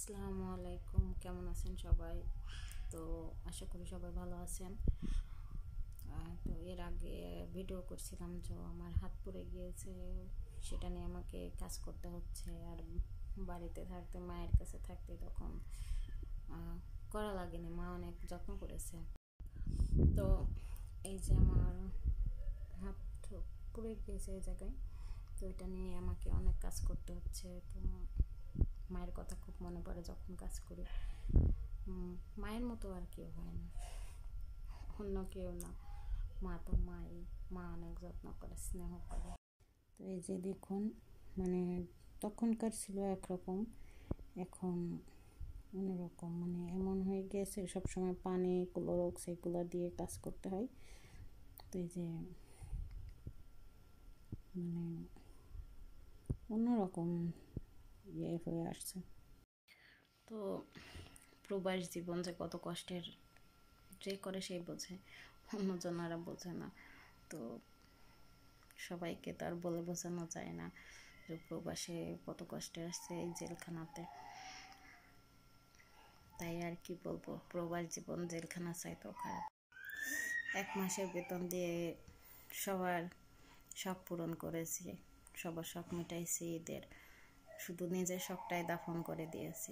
আসসালামু আলাইকুম, কেমন আছেন সবাই? তো আশা করি সবাই ভালো আছেন। তো এর আগে ভিডিও করছিলাম যে আমার হাত পুড়ে গিয়েছে, সেটা নিয়ে আমাকে কাজ করতে হচ্ছে। আর বাড়িতে থাকতে, মায়ের কাছে থাকতে তখন করা লাগেনি, মা অনেক যত্ন করেছে। তো এই যে আমার হাত পুড়ে গিয়েছে এই জায়গায়, তো এটা নিয়ে আমাকে অনেক কাজ করতে হচ্ছে। তো মায়ের কথা খুব মনে পড়ে যখন কাজ করি। মায়ের মতো আর কেউ হয় না, অন্য কেউ না। মা তো মাই, মা অনেক যত্ন করে, স্নেহ করে। তো এই যে দেখুন, মানে তখনকার ছিল একরকম, এখন অন্যরকম। মানে এমন হয়ে গেছে সবসময় পানি, ক্লোরক্স এগুলো দিয়ে কাজ করতে হয়। তো এই যে মানে অন্যরকম ইয়ে হয়ে আসছে। তো প্রবাস জীবন যে কত কষ্টের, যে করে সেই বোঝে, অন্যজনেরা বোঝে না। তো সবাইকে তো আর বলে বোঝানো যায় না যে প্রবাসে কত কষ্টে আসছে এই জেলখানাতে। তাই আর কি বলবো, প্রবাস জীবন জেলখানা চাইতেও খারাপ। 1 মাসের বেতন দিয়ে সবার শখ পূরণ করেছি, সবার শখ মিটাইছি ঈদের। শুধু নিজের শখটাই দাফন করে দিয়েছি।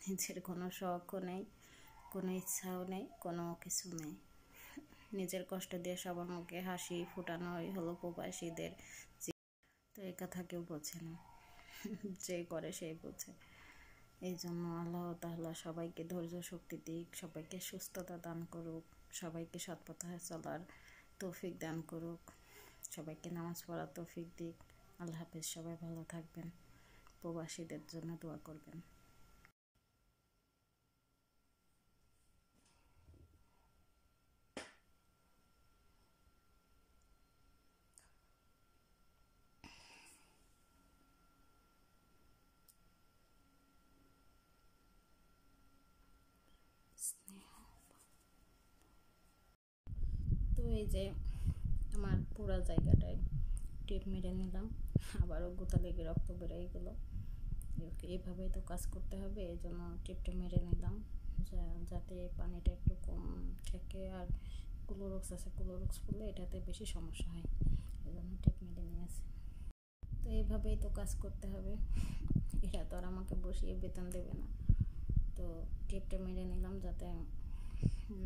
নিজের কোনো শখও নেই, কোনো ইচ্ছাও নেই, কোনো কিছু নেই। নিজের কষ্ট দিয়ে সবার মুখে হাসি ফোটানোই হলো প্রবাসীদের। তো এই কথা কেউ বোঝে না, যে করে সেই বোঝে। এই জন্য আল্লাহ তাআলা সবাইকে ধৈর্য শক্তি দিক, সবাইকে সুস্থতা দান করুক, সবাইকে সৎ পথে চলার তৌফিক দান করুক, সবাইকে নামাজ পড়ার তৌফিক দিক। আল্লাহ হাফেজ, সবাই ভালো থাকবেন, প্রবাসীদের জন্য দোয়া করবেন। তো এই যে আমার পুরো জায়গাটায় টিপ মেরে নিলাম, আবারও গোতা লেগে রক্ত বেরিয়ে গেল। এইভাবেই তো কাজ করতে হবে, এই জন্য টিপটা মেরে নিলাম যাতে পানিটা একটু কম থাকে। আর ক্লোরক্স আছে, ক্লোরক্স পড়লে এটাতে বেশি সমস্যা হয়, এই জন্য টিপ মেরে নিয়েছি। তো এইভাবেই তো কাজ করতে হবে, এরা তো আর আমাকে বসিয়ে বেতন দেবে না। তো টিপটা মেরে নিলাম যাতে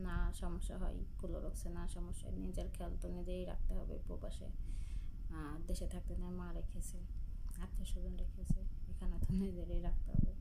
না সমস্যা হয়, ক্লোরক্সে না সমস্যা হয়। নিজের খেয়াল তো নিজেই রাখতে হবে প্রবাসে। দেশে থাকতে না মা রেখেছে, আত্মীয় স্বজন রেখেছে, এখানে তো নিজেরই রাখতে হবে।